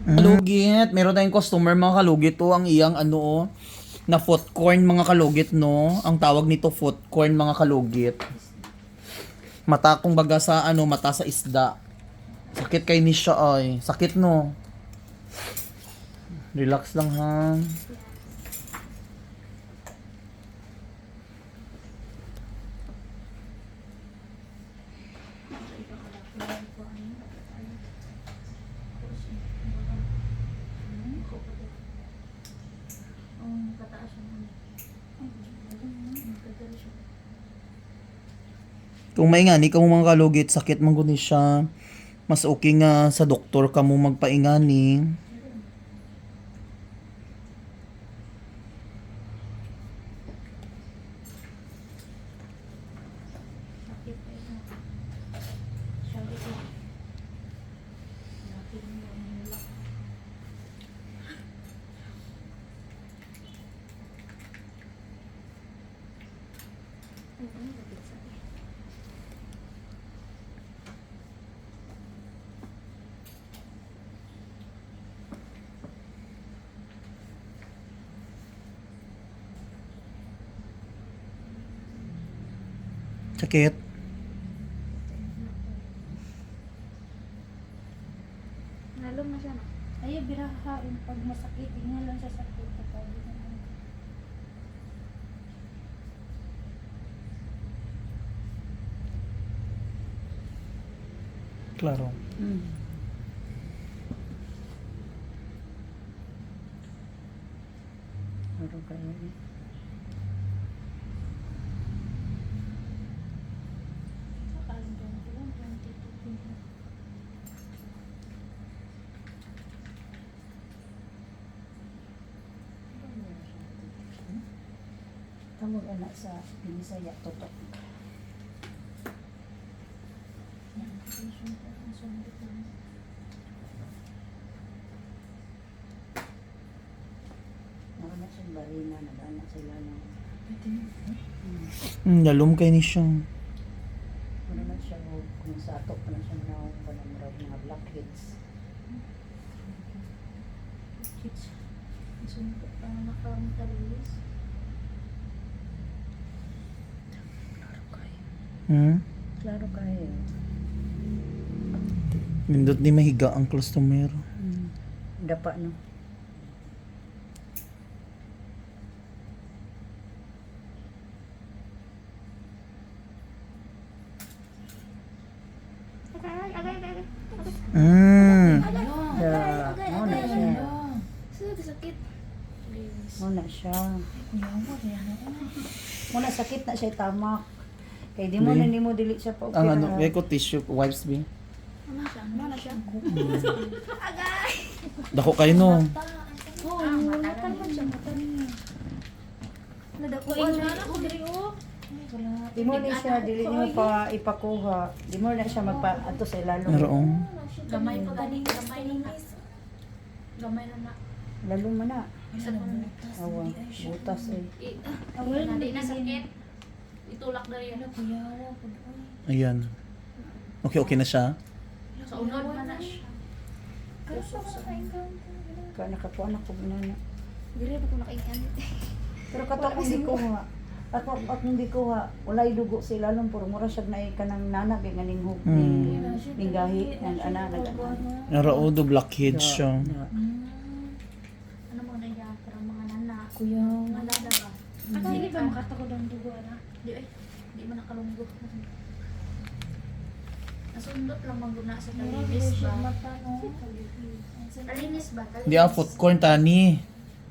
Kalugit, meron tayong customer mga kalugit to, ang iyang ano na foot corn mga kalugit no. Ang tawag nito foot corn mga kalugit. Mata kung baga sa ano, mata sa isda. Sakit kay ni siya ay. Sakit no. Relax lang ha. Kung may ngani ka mo mga kalugit, sakit man guni siya. Mas okay nga sa doktor ka mo magpaingani. Sakit. Nalong na siya na. Ayaw birahain pag masakit, tingnan lang sa sakit kapag Klaro. Ano kaya ni? Sakaling 21, 22. Tawag anak sa Binisaya Totok. Nakanak siyang barina, nag-anak sila ng Nalum kay ni siya. ano na siya, kung sa atok pa na siya na panamurag mga blackheads. Kids. Sumpo pa nakakalilis. Klaro kayo. Nindot ni mahiga ang customer. Dapa no. Mo na siya. Sakit. Mo na siya. Mo na sakit na siya tamak. Kay di mo Di. na ni mo dili siya pa Ang ano, may ko tissue wipes bi. Ano siya? Ano siya? Dako kayo no. Oo, matan man siya, matan niya. Nadakuan na ako diri oh. Di mo ni siya dili mo pa ipakuha. Di mo na siya magpa ato sa ilalo. Meron. Gamay pa ganing gamay na. Gamay na. Lalo man na. Isa ko na. Awa, butas eh. Hindi na sakit. Itulak na rin. Kuyawa po. Ayan. Okay na siya. Sa unod man na siya. Ka nakakuha na ko na. Dili ba ko nakaingan? Pero kato akong di kuha. Akong di kuha. Walay dugo sa ilalong puro mura siya na kanang nanak yung ganing hug ni gahi ng ana nag-ana. Naro do blackheads siya. Ano mo na yan? Parang mga nana. Kuyawa. Mga nana ba? Dili ba makatakod ang dugo, anak? Di mo nakalunggo. Nasundot lang maguna sa talinis ba? Mata, no? Talinis ba? Di ang foot corn tani.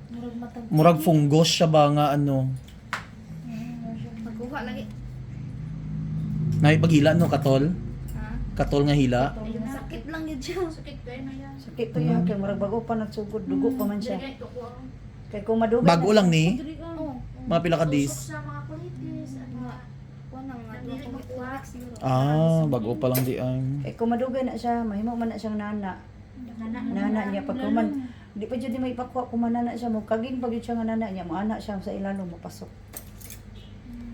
Murag matag. Murag fungus siya ba nga ano. Magkuha lagi. Naipagila no katol. Ha? Katol nga hila. Ayun, sakit lang yun siya. Sakit kayo na yan. Sakit to yan kay murag bago pa nagsugod dugo pa man siya. Dili ito ko. Kay kung madugay Bago na- lang ni. Oo. Mga pila ka days. Tusok sa mga kulitis. Ano nga. Kuha nga. Dili magkuha. Bago pa lang di ay. Kay kung madugay na siya, mahimo man na siyang nana. Nana niya pag kuman di pa jud may ipakuha kung manana siya mo kaging pag yun siya nga nana niya mo anak siya sa ilalo mapasok.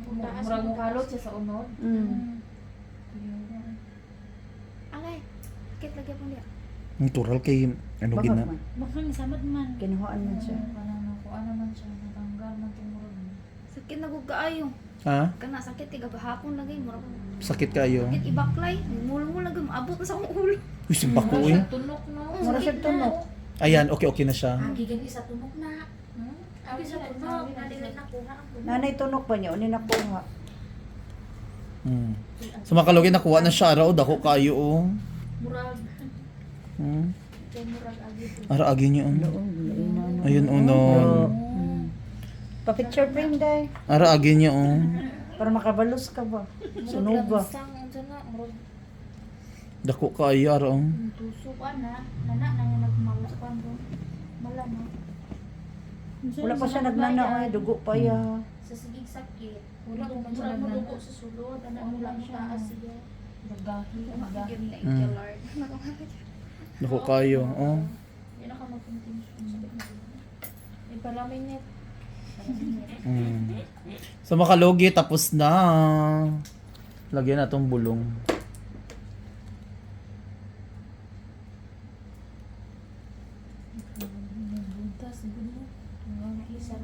Murag mo kalot siya sa unod. Mm. Agay. Sakit lagi po niya. Natural kay ano Bakit gina. man? Baka ni samad man. Kinuhaan man siya. Ano man siya, natanggal man tumurog. Sakit na gud kaayo. Ha? Kana sakit tiga bahapon lagi mura. Sakit kayo. Sakit ibaklay, mulong lagi maabot na sa akong ulo. Uy, simpak ko uy. Tunok no. Mura siya tunok. Ayan, okay na siya. Agi gani sa tunok na. Agi sa tunok. Nadili na kuha ang tunok. Nanay tunok ba niya? O ni nakuha? Hmm. Sa mga kalugit nakuha na siya araw dako kayo oh. Murag. Hmm. Kay murag agi. Ara agi niyo. Ano? Ayun uno. Pa-picture frame day. Ara agi niyo oh. Para makabalos ka ba? Sunog ba? Sang unsa na murag Dako kayo ara oh. tusok ana. Nana nang nagmalapan do. Mala na. Wala pa siya nagnana ay dugo pa ya. Sa sigig sakit. Wala ko man siya dugo sa sulod. Ana wala mo taas siya. Gagahi. Magiging na Mm. Lord. Dako kayo oh. Hindi na ka mag-continue. Ipalamin niya. Hmm. Sa mga kalugit tapos na. Lagyan na tong bulong. Buntas gulo. Tunga na isa.